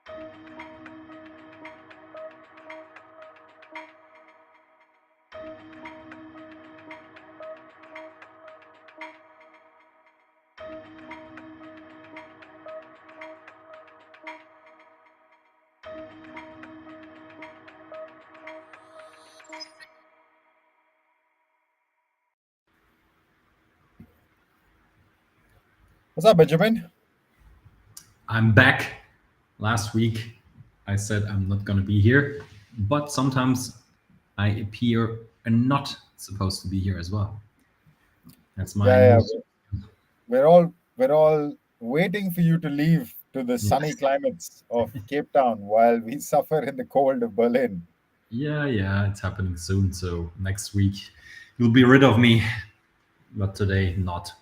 What's up, Benjamin? I'm back. Last week, I said I'm not going to be here, but sometimes I appear and not supposed to be here as well. That's my Yeah, news. we're all waiting for you to leave to the sunny Yes. climates of Cape Town while we suffer in the cold of Berlin. Yeah, it's happening soon. So next week, you'll be rid of me, but today, not.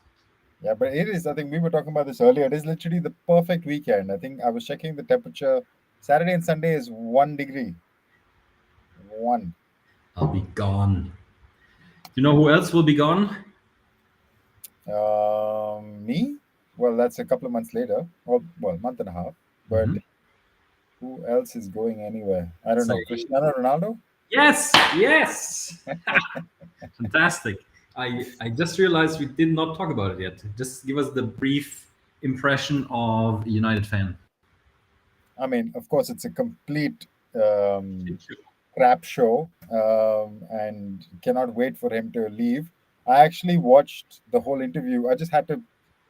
Yeah, but it is. I think we were talking about this earlier. It is literally the perfect weekend. I think I was checking the temperature. Saturday and Sunday is 1 degree. One. I'll be gone. You know who else will be gone? Me? Well, that's a couple of months later, or well, month and a half. But Hmm. who else is going anywhere? I don't know. Say Cristiano Ronaldo? yes. Fantastic. I just realized we did not talk about it yet. Just give us the brief impression of a United fan. I mean, of course, it's a complete crap show, and cannot wait for him to leave. I actually watched the whole interview. I just had to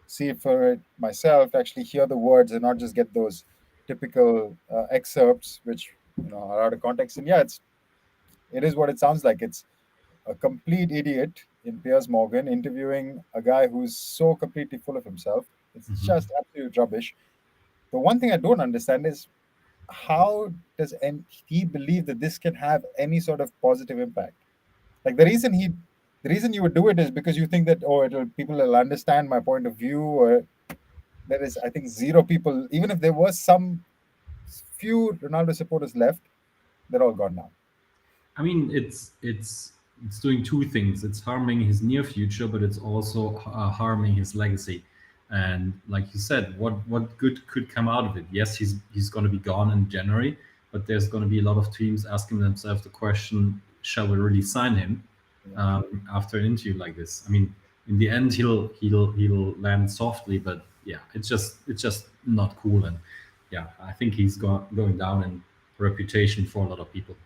see it for it myself, actually hear the words and not just get those typical excerpts, which are out of context. And yeah, it is what it sounds like. It's a complete idiot in Piers Morgan interviewing a guy who's so completely full of himself. It's Mhm. just absolute rubbish. The one thing I don't understand is how does he believe that this can have any sort of positive impact? Like the reason you would do it is because you think that people will understand my point of view. Or there is, I think, zero people. Even if there was some few Ronaldo supporters left, they're all gone now. I mean, it's doing two things. It's harming his near future, but it's also harming his legacy. And like you said, what good could come out of it? Yes, he's going to be gone in January, but there's going to be a lot of teams asking themselves the question: shall we really sign him Yeah. after an interview like this? I mean, in the end, he'll land softly, but yeah, it's just not cool. And yeah, I think he's going down in reputation for a lot of people.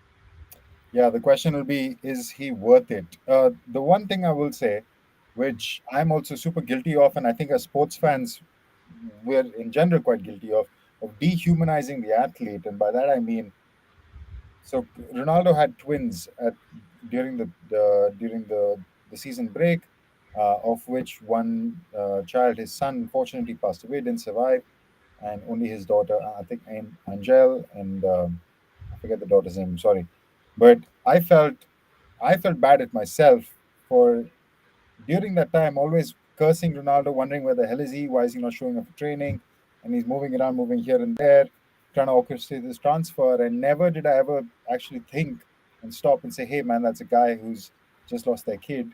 Yeah, the question will be, is he worth it? The one thing I will say, which I'm also super guilty of, and I think as sports fans, we're in general quite guilty of dehumanizing the athlete. And by that I mean, so Ronaldo had twins during the season break, of which one child, his son, unfortunately passed away, didn't survive, and only his daughter, I think, Angel, and I forget the daughter's name. Sorry, but I felt bad at myself for during that time always cursing Ronaldo, wondering where the hell is he? Why is he not showing up for training? And he's moving around, moving here and there, trying to orchestrate this transfer. And never did I ever actually think and stop and say, "Hey, man, that's a guy who's just lost their kid,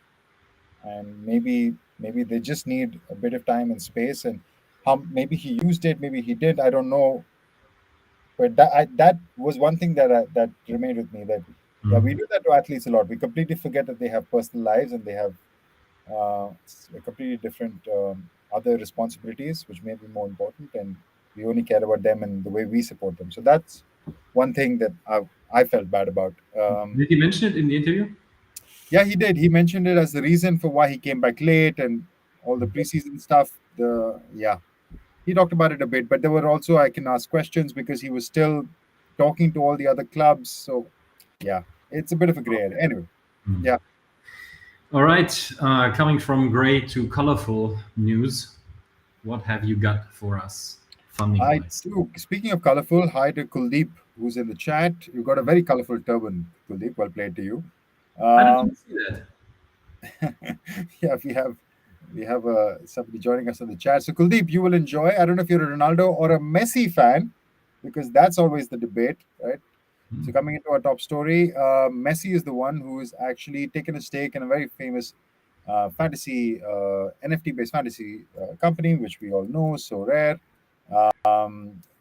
and maybe they just need a bit of time and space." And how maybe he used it, maybe he did. I don't know, but that was one thing that remained with me. That yeah, we Mm. do that to athletes a lot. We completely forget that they have personal lives and they have completely different other responsibilities, which may be more important, and we only care about them and the way we support them. So that's one thing that I felt bad about. Did he mention it in the interview? Yeah, he did. He mentioned it as the reason for why he came back late and all the preseason stuff. He talked about it a bit, but there were also, I can ask questions because he was still talking to all the other clubs. So yeah, it's a bit of a gray area. Anyway, Mm. yeah. All right. Coming from gray to colorful news, what have you got for us, funding I wise? too. Speaking of colorful, hi to Kuldeep, who's in the chat. You've got a very colorful turban, Kuldeep. Well played to you. I don't Um, see that. yeah, we have somebody joining us in the chat. So Kuldeep, you will enjoy. I don't know if you're a Ronaldo or a Messi fan, because that's always the debate, right? So coming into our top story, Messi is the one who is actually taken a stake in a very famous fantasy NFT-based fantasy company, which we all know, Sorare.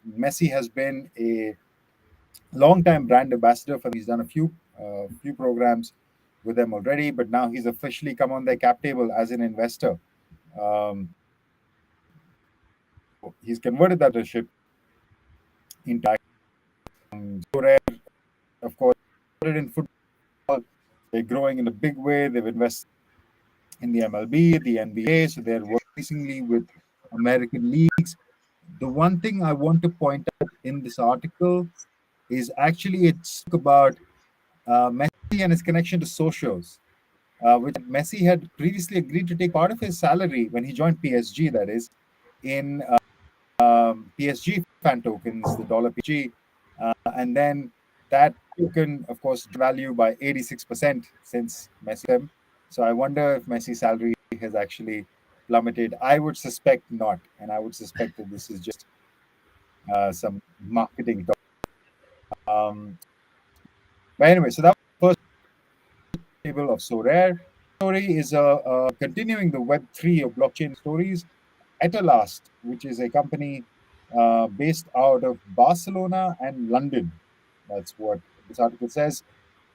Messi has been a long-time brand ambassador for them. He's done a few programs with them already, but now he's officially come on their cap table as an investor. Um, he's converted that ownership into Sorare, of course, in football. They're growing in a big way. They've invested in the MLB, the NBA, so they're working increasingly with American leagues. The one thing I want to point out in this article is actually it's about Messi and his connection to socials, which Messi had previously agreed to take part of his salary when he joined PSG, that is, in PSG fan tokens, the dollar PSG, and then that token, of course, value by 86% since Messi. So I wonder if Messi's salary has actually plummeted. I would suspect not, and I would suspect that this is just some marketing. Um, but anyway, so that was the first table of Sorare. Story is continuing the Web3 or blockchain stories. Eterlast, which is a company based out of Barcelona and London. That's what this article says.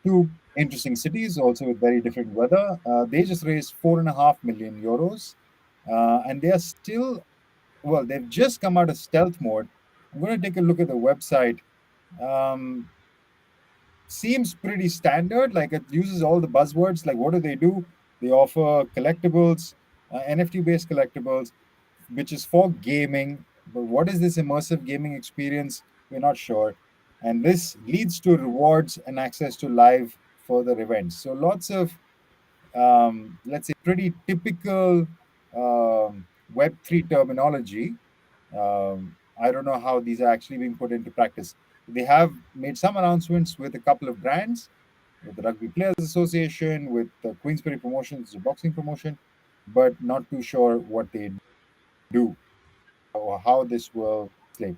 Two interesting cities, also with very different weather. They just raised 4.5 million euros, and they are still well. They've just come out of stealth mode. I'm going to take a look at the website. Um, Seems pretty standard. Like it uses all the buzzwords. Like what do they do? They offer collectibles, NFT based collectibles, which is for gaming. But what is this immersive gaming experience? We're not sure. And this leads to rewards and access to live further events. So lots of, let's say, pretty typical Web3 terminology. I don't know how these are actually being put into practice. They have made some announcements with a couple of brands, with the Rugby Players Association, with the Queensberry Promotions, the boxing promotion, but not too sure what they do or how this will play.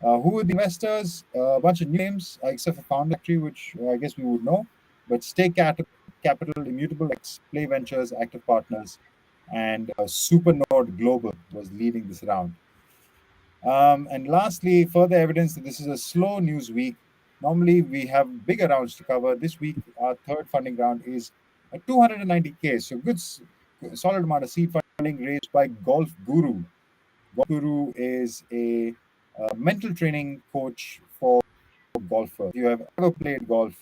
Who are the investors? A bunch of new names, except for Founder Factory, which I guess we would know. But Stake Capital, Immutable X, Play Ventures, Active Partners, and Supernode Global was leading this round. And lastly, further evidence that this is a slow news week. Normally, we have bigger rounds to cover. This week, our third funding round is a 290K. So, solid amount of seed funding raised by Golf Guru. Golf Guru is a mental training coach for golfers. If you have ever played golf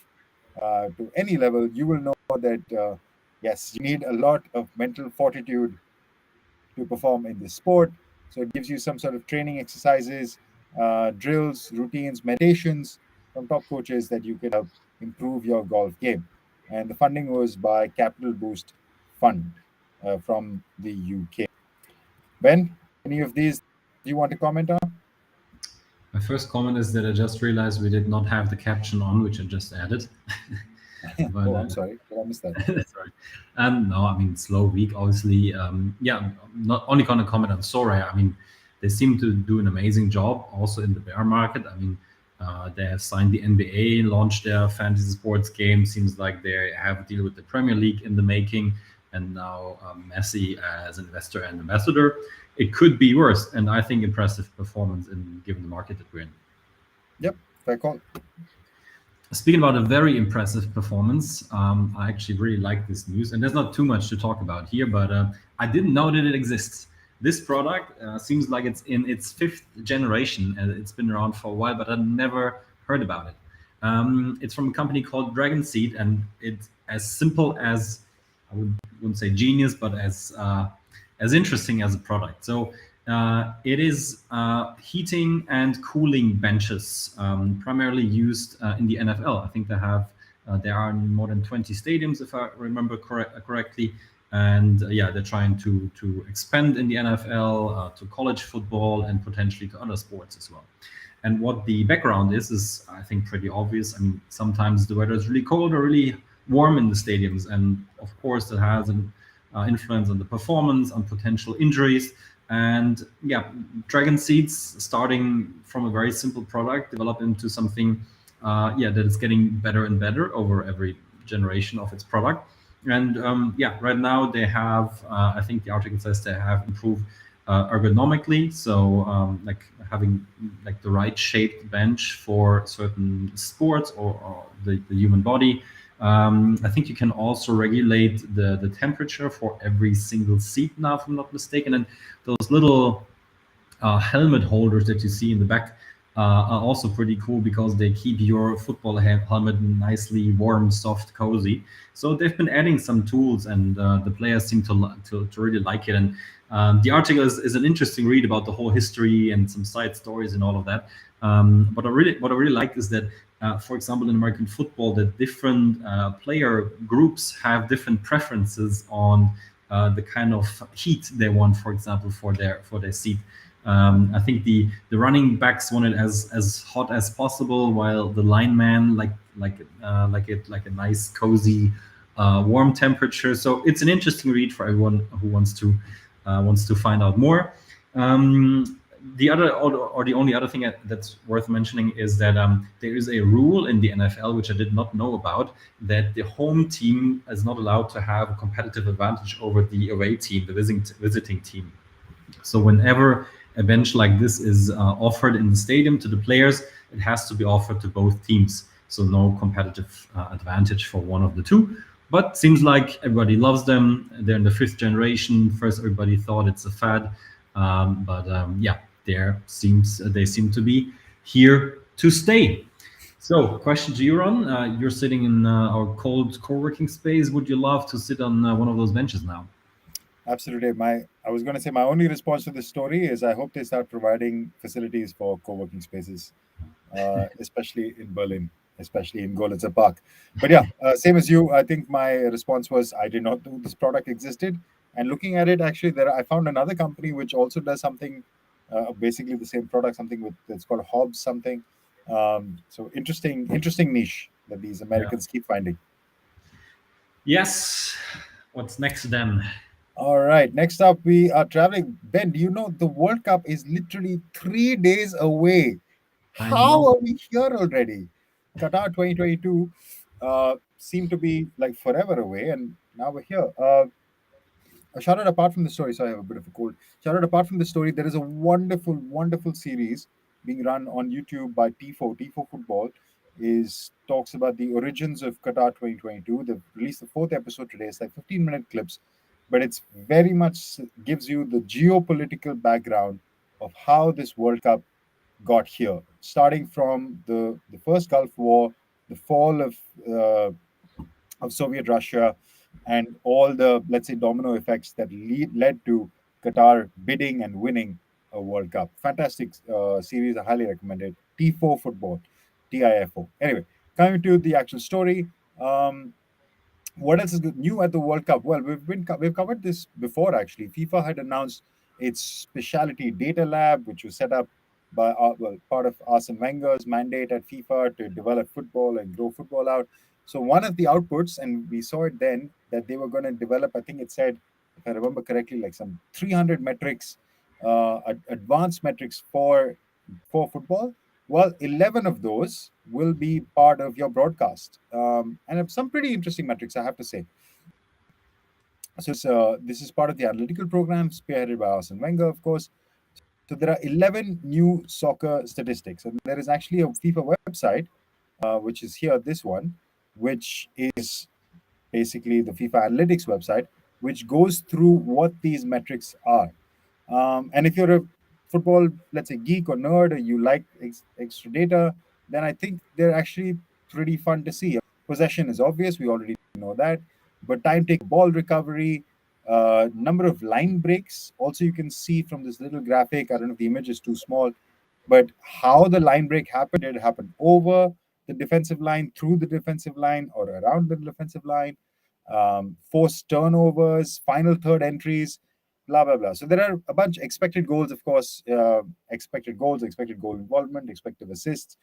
to any level, you will know that yes, you need a lot of mental fortitude to perform in this sport. So it gives you some sort of training exercises, drills, routines, meditations from top coaches that you can help improve your golf game. And the funding was by Capital Boost Fund from the UK. Ben, any of these you want to comment on? My first comment is that I just realized we did not have the caption on, which I just added. But Oh, I'm sorry. Did I miss that? sorry. No, I mean, slow week, obviously. Yeah, I'm not only going to comment on Sorare. I mean, they seem to do an amazing job also in the bear market. I mean, they have signed the NBA, launched their fantasy sports game. Seems like they have a deal with the Premier League in the making, and now Messi as an investor and ambassador. It could be worse, and I think impressive performance in given the market that we're in. Yep, fair call. Speaking about a very impressive performance, I actually really like this news, and there's not too much to talk about here, but I didn't know that it exists. This product seems like it's in its fifth generation, and it's been around for a while, but I never heard about it. It's from a company called Dragon Seed, and it's as simple as wouldn't say genius, but as interesting as a product. So it is heating and cooling benches, primarily used in the NFL. I think there are in more than 20 stadiums, if I remember correctly. And yeah, they're trying to expand in the NFL to college football and potentially to other sports as well. And what the background is I think pretty obvious. I mean, sometimes the weather is really cold or really warm in the stadiums, and of course that has an influence on the performance, on potential injuries. And yeah, Dragon Seeds, starting from a very simple product, develop into something that is getting better and better over every generation of its product. And yeah, right now they have, I think the article says they have improved ergonomically, so like having like the right shaped bench for certain sports or the human body. I think you can also regulate the temperature for every single seat now, if I'm not mistaken. And those little helmet holders that you see in the back are also pretty cool because they keep your football helmet nicely warm, soft, cozy. So they've been adding some tools, and the players seem to really like it. And the article is an interesting read about the whole history and some side stories and all of that. But what I really like is that, for example, in American football, that different player groups have different preferences on the kind of heat they want, for example, for their seat. I think the running backs want it as hot as possible, while the lineman like a nice cozy warm temperature. So it's an interesting read for everyone who wants to find out more. The other or the only other thing that's worth mentioning is that there is a rule in the NFL which I did not know about, that the home team is not allowed to have a competitive advantage over the away team, the visiting team. So whenever a bench like this is offered in the stadium to the players, it has to be offered to both teams. So no competitive advantage for one of the two. But seems like everybody loves them. They're in the fifth generation. First, everybody thought it's a fad, but yeah, they seem to be here to stay. So, question to you, Ron. You're sitting in our cold co-working space. Would you love to sit on one of those benches now? Absolutely. I was going to say my only response to this story is I hope they start providing facilities for co-working spaces, especially in Berlin, especially in Golitzer Park. But yeah, same as you. I think my response was I did not know this product existed. And looking at it, actually, I found another company which also does something, basically the same product, something with it's called Hobbs something. So interesting niche that these Yeah. Americans keep finding. Yes. What's next then? All right. Next up, we are traveling. Ben, do you know the World Cup is literally 3 days away? I How know. are we here already? Qatar 2022 seemed to be like forever away, and now we're here. Shout out apart from the story. Sorry, I have a bit of a cold. Shout out apart from the story. There is a wonderful series being run on YouTube by T4. T4 Football is talks about the origins of Qatar 2022. They've released the fourth episode today. It's like 15-minute clips, but it's very much gives you the geopolitical background of how this World Cup got here, starting from the first Gulf War, the fall of Soviet Russia, and all the, let's say, domino effects that led to Qatar bidding and winning a World Cup. Fantastic series. I highly recommend it. T4 Football, TIFO. Anyway, coming to the actual story. What else is new at the World Cup? Well, we've covered this before actually. FIFA had announced its specialty data lab, which was set up by part of Arsene Wenger's mandate at FIFA to develop football and grow football out. So one of the outputs, and we saw it then, that they were going to develop. I think it said, if I remember correctly, like some 300 metrics, advanced metrics for football. Well, 11 of those will be part of your broadcast. And some pretty interesting metrics, I have to say. So this is part of the analytical program spearheaded by Arsene Wenger, of course. So there are 11 new soccer statistics. And there is actually a FIFA website, which is here, this one, which is basically the FIFA analytics website, which goes through what these metrics are. And if you're a football, let's say, geek or nerd, or you like extra data, then I think they're actually pretty fun to see. Possession is obvious, we already know that, but time take ball recovery, number of line breaks, also you can see from this little graphic. I don't know if the image is too small, but how the line break happened. Did it happen over the defensive line, through the defensive line, or around the defensive line? Forced turnovers, final third entries, blah blah blah. So there are a bunch expected goals, of course, expected goals, expected goal involvement, expected assists.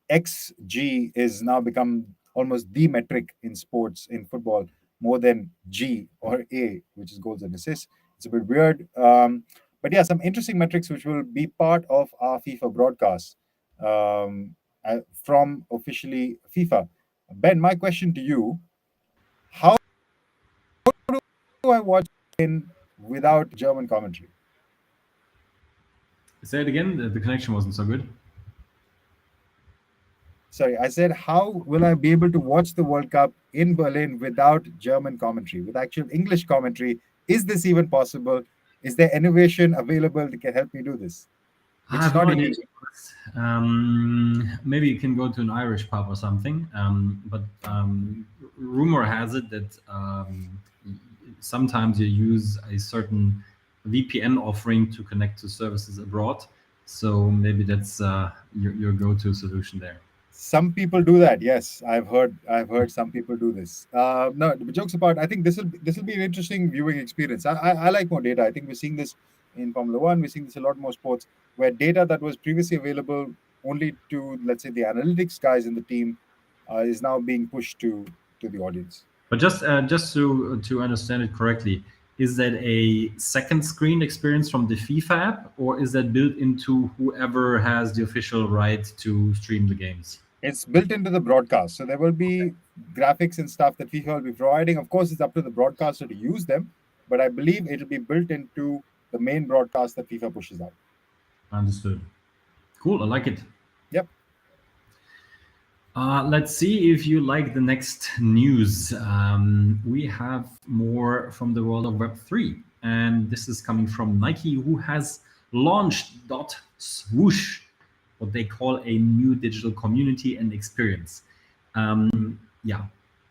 XG is now become almost the metric in sports, in football, more than G or A, which is goals and assists. It's a bit weird, but yeah, some interesting metrics which will be part of our FIFA broadcast from officially FIFA. Ben, my question to you: how do I watch in without German commentary? Say it again. The connection wasn't so good. Sorry, I said, how will I be able to watch the World Cup in Berlin without German commentary, with actual English commentary? Is this even possible? Is there innovation available that can help me do this, I which is have no not in idea. English? Maybe you can go to an Irish pub or something. But rumor has it that sometimes you use a certain VPN offering to connect to services abroad. So maybe that's your go-to solution there. Some people do that. Yes, I've heard some people do this. No, but jokes apart, I think this will be an interesting viewing experience. I like more data. I think we're seeing this in Formula One. We're seeing this a lot more sports where data that was previously available only to, let's say, the analytics guys in the team is now being pushed to the audience. But just to understand it correctly, is that a second screen experience from the FIFA app, or is that built into whoever has the official right to stream the games? It's built into the broadcast, so there will be graphics and stuff that FIFA will be providing. Of course, it's up to the broadcaster to use them, but I believe it'll be built into the main broadcast that FIFA pushes out. Understood. Cool. I like it. Yep. Let's see if you like the next news. We have more from the world of Web3, and this is coming from Nike, who has launched .swoosh, what they call a new digital community and experience. Yeah,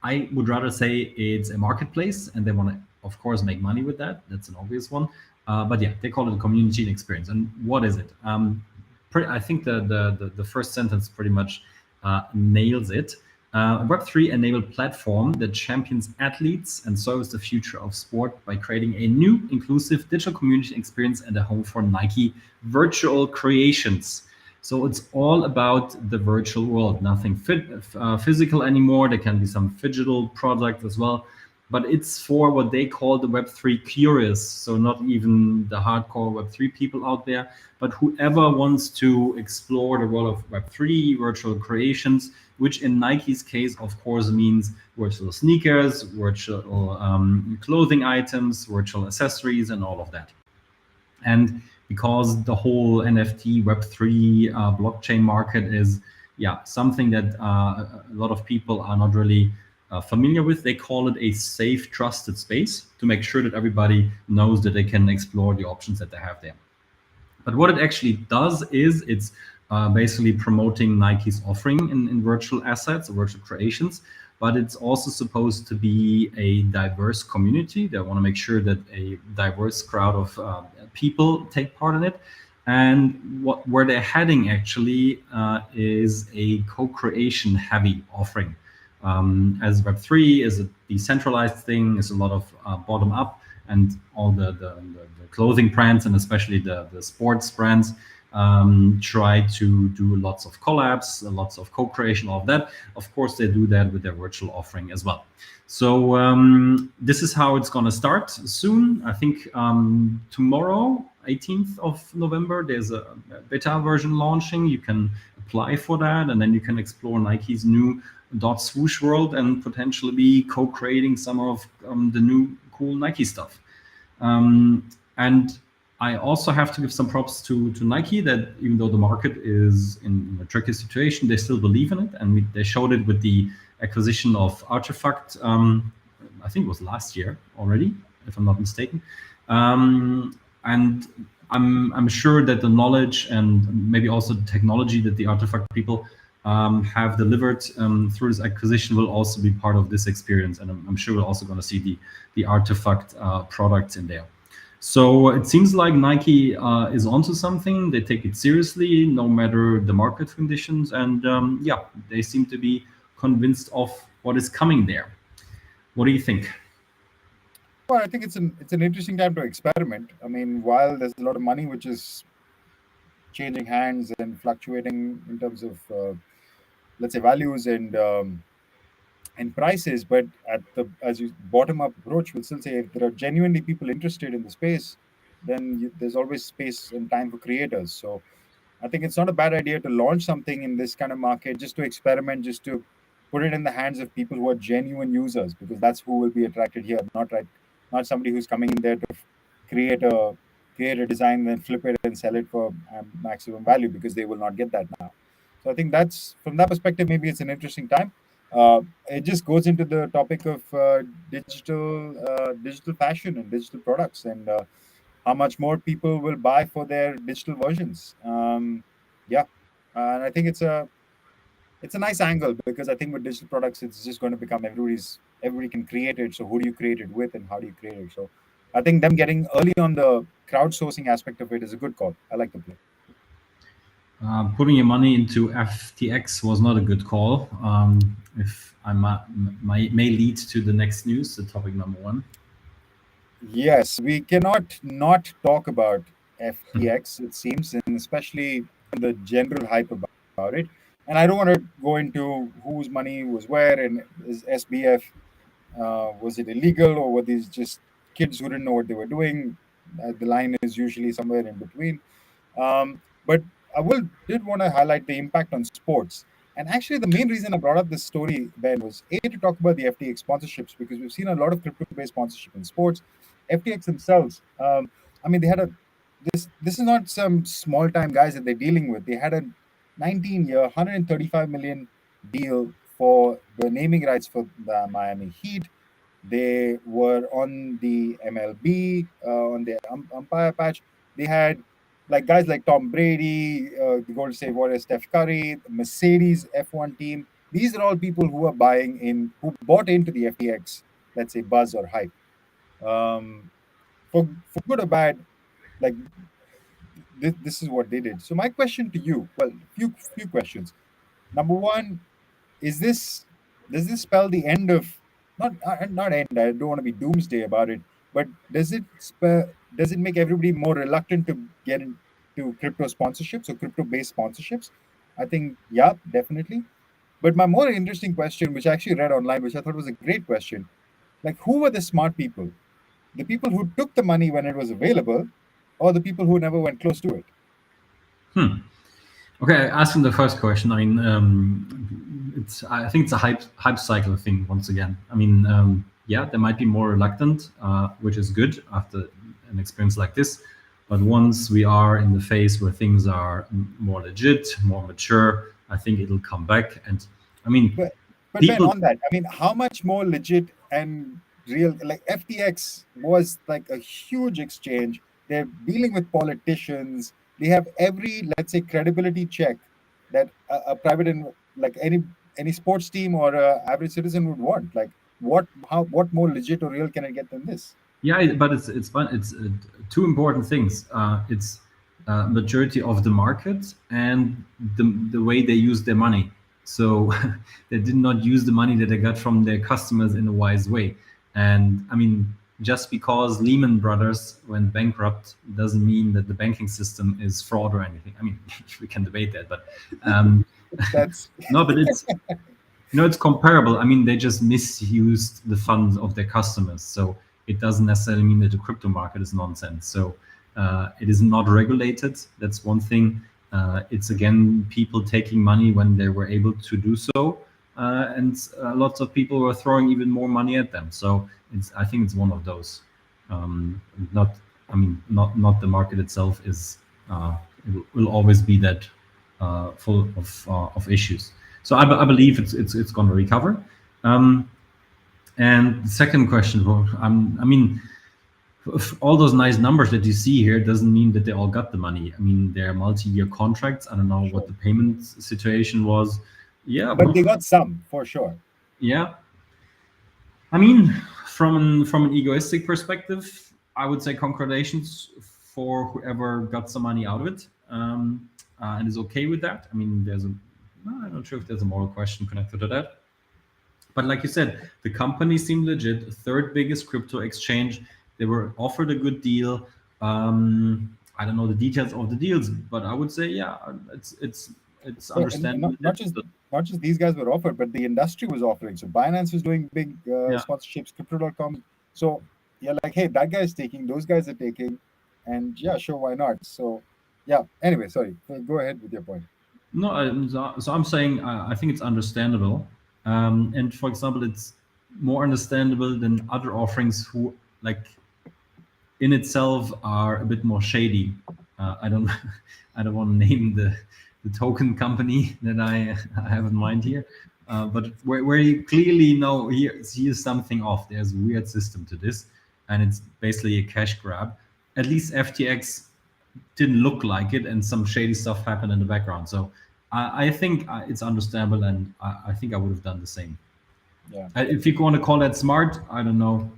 I would rather say it's a marketplace, and they want to, of course, make money with that. That's an obvious one. But yeah, they call it a community and experience. And what is it? I think the first sentence pretty much nails it. A Web3 enabled platform that champions athletes and serves the future of sport by creating a new, inclusive digital community experience and a home for Nike virtual creations. So it's all about the virtual world, nothing physical anymore. There can be some digital product as well, but it's for what they call the Web3 curious. So not even the hardcore Web3 people out there, but whoever wants to explore the world of Web3 virtual creations, which in Nike's case, of course, means virtual sneakers, virtual clothing items, virtual accessories, and all of that. And because the whole NFT Web3 blockchain market is something that a lot of people are not really familiar with, they call it a safe, trusted space to make sure that everybody knows that they can explore the options that they have there. But what it actually does is it's basically promoting Nike's offering in virtual assets or virtual creations, but it's also supposed to be a diverse community. They want to make sure that a diverse crowd of people take part in it. And where they're heading actually is a co-creation heavy offering. As Web3 is a decentralized thing, is a lot of bottom up, and all the clothing brands and especially the sports brands try to do lots of collabs, lots of co-creation, all of that. Of course, they do that with their virtual offering as well. So this is how it's going to start soon. I think tomorrow, 18th of November, there's a beta version launching. You can apply for that, and then you can explore Nike's new .swoosh world and potentially be co-creating some of the new cool Nike stuff. And I also have to give some props to Nike that even though the market is in a tricky situation, they still believe in it. And they showed it with the acquisition of Artifact, I think it was last year already, if I'm not mistaken. And I'm sure that the knowledge and maybe also the technology that the Artifact people have delivered through this acquisition will also be part of this experience. And I'm sure we're also going to see the Artifact products in there. So it seems like Nike is onto something. They take it seriously, no matter the market conditions, and they seem to be convinced of what is coming there. What do you think? Well, I think it's an interesting time to experiment. I mean, while there's a lot of money which is changing hands and fluctuating in terms of let's say values and prices, but at the as you bottom up approach will still say if there are genuinely people interested in the space, then there's always space and time for creators. So I think it's not a bad idea to launch something in this kind of market, just to experiment, just to put it in the hands of people who are genuine users, because that's who will be attracted here, not somebody who's coming in there to create a create a design, then flip it and sell it for maximum value because they will not get that now. So I think that's from that perspective, maybe it's an interesting time. It just goes into the topic of digital fashion and digital products, and how much more people will buy for their digital versions. Yeah, and I think it's a nice angle because I think with digital products, it's just going to become everybody can create it. So who do you create it with, and how do you create it? So I think them getting early on the crowdsourcing aspect of it is a good call. I like the play. Putting your money into FTX was not a good call. If I may lead to the next news, the topic number one. Yes, we cannot not talk about FTX, it seems, and especially the general hype about it. And I don't want to go into whose money was where and is SBF, was it illegal or were these just kids who didn't know what they were doing? The line is usually somewhere in between. But I will did want to highlight the impact on sports. And actually, the main reason I brought up this story, Ben, was A, to talk about the FTX sponsorships because we've seen a lot of crypto based sponsorship in sports. FTX themselves, I mean, they had a this is not some small time guys that they're dealing with. They had a 19-year, 135 million deal for the naming rights for the Miami Heat. They were on the MLB, on the umpire patch. They had like guys like Tom Brady, the Golden State Warriors, Steph Curry, the Mercedes F1 team. These are all people who are who bought into the FTX, let's say, buzz or hype. Um, for good or bad, like this is what they did. So my question to you, well, few questions. Number one, is this does this spell the end of not end? I don't want to be doomsday about it, but does it make everybody more reluctant to get into crypto sponsorships or crypto based sponsorships? I think yeah, definitely. But my more interesting question, which I actually read online, which I thought was a great question, like who were the smart people? The people who took the money when it was available, or the people who never went close to it? Okay, asking the first question. I mean, it's. I think it's a hype cycle thing once again. I mean, yeah, they might be more reluctant, which is good after an experience like this. But once we are in the phase where things are more legit, more mature, I think it'll come back. And I mean, But Ben, people. on that, I mean, how much more legit and real? Like FTX was like a huge exchange. They're dealing with politicians. They have every, let's say, credibility check that a private like any sports team or a average citizen would want. Like what more legit or real can I get than this? Yeah, but it's fun. It's two important things. It's majority of the market and the way they use their money. So they did not use the money that they got from their customers in a wise way. And I mean, just because Lehman Brothers went bankrupt doesn't mean that the banking system is fraud or anything. I mean, we can debate that, but um, That's no, but it's it's comparable. I mean, they just misused the funds of their customers. So it doesn't necessarily mean that the crypto market is nonsense. So it is not regulated. That's one thing. It's again people taking money when they were able to do so, and lots of people were throwing even more money at them. So I think it's one of those. Not, I mean, not the market itself is. It will always be that full of issues. So I believe it's going to recover. Um, and the second question, well, I mean, all those nice numbers that you see here doesn't mean that they all got the money. I mean, they're multi-year contracts. I don't know what sure. the payment situation was. Yeah, But they got some for sure. yeah. I mean, from an egoistic perspective, I would say congratulations for whoever got some money out of it, and is okay with that. I mean, I'm not sure if there's a moral question connected to that. But like you said, the company seemed legit. Third biggest crypto exchange. They were offered a good deal. I don't know the details of the deals, but I would say, yeah, it's So, and understandable. not just these guys were offered, but the industry was offering. So Binance was doing big Yeah. sponsorships, Crypto.com. So yeah, like hey, that guy's taking, those guys are taking, and yeah, sure, why not? So yeah. Anyway, sorry. Go ahead with your point. No, so I'm saying I think it's understandable, and for example, it's more understandable than other offerings who like in itself are a bit more shady. I don't I don't want to name the token company that I have in mind here, but where you clearly know here's something off. There's a weird system to this, and it's basically a cash grab. At least FTX didn't look like it, and some shady stuff happened in the background. So I think it's understandable, and I think I would have done the same. Yeah. If you want to call that smart, I don't know,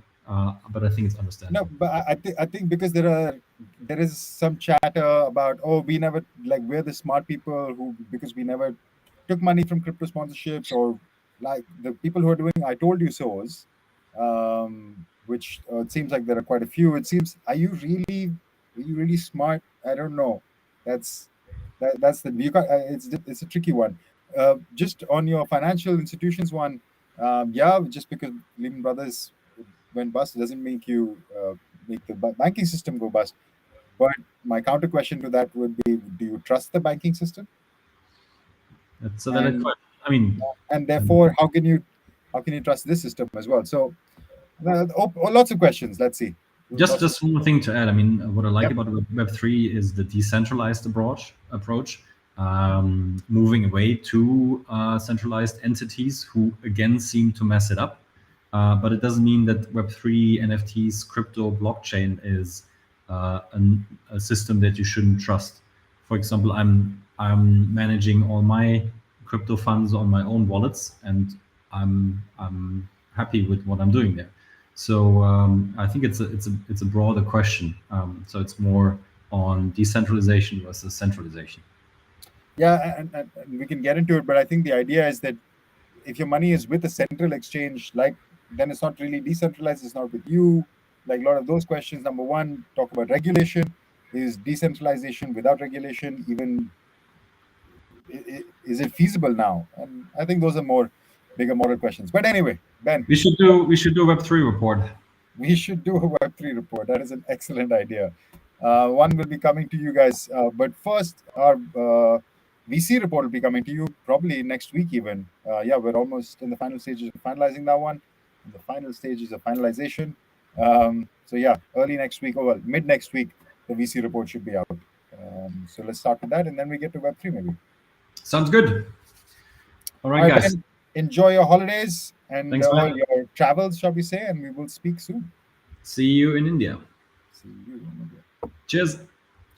but I think it's No, understandable. but I think because there is some chatter about, oh, we never, like, we're the smart people who, because we never took money from crypto sponsorships, or like the people who are doing I told you so's, which it seems like there are quite a few. It seems, are you really smart? I don't know. That's the you got. It's a tricky one. Just on your financial institutions one, yeah, just because Lehman Brothers went bust doesn't make the banking system go bust. But my counter question to that would be: do you trust the banking system? That's a valid And question. I mean, therefore, how can you trust this system as well? So lots of questions. Let's see. Lots of just one more thing to add. I mean, what I like Yep. about Web3 is the decentralized approach, moving away to centralized entities who again seem to mess it up. But it doesn't mean that Web3, NFTs, crypto, blockchain is a system that you shouldn't trust. For example, I'm managing all my crypto funds on my own wallets, and I'm happy with what I'm doing there. So I think it's a broader question. So it's more on decentralization versus centralization. Yeah, and we can get into it, but I think the idea is that if your money is with a central exchange, like, then it's not really decentralized. It's not with you. Like a lot of those questions. Number one, talk about regulation. Is decentralization without regulation even, is it feasible now? And I think those are more bigger moral questions. But anyway, Ben, We should do a Web3 report. we should do a Web3 report. That is an excellent idea. One will be coming to you guys. But first, our VC report will be coming to you probably next week, even. Yeah, we're almost in the final stages of finalizing that one, in the final stages of finalization. So, yeah, early next week, or well, mid next week, the VC report should be out. So let's start with that, and then we get to Web3 maybe. Sounds good. All All right, right, guys. Ben, enjoy your holidays and Thanks, all man. your travels, shall we say, and we will speak soon. See you in India. See you in India. Cheers.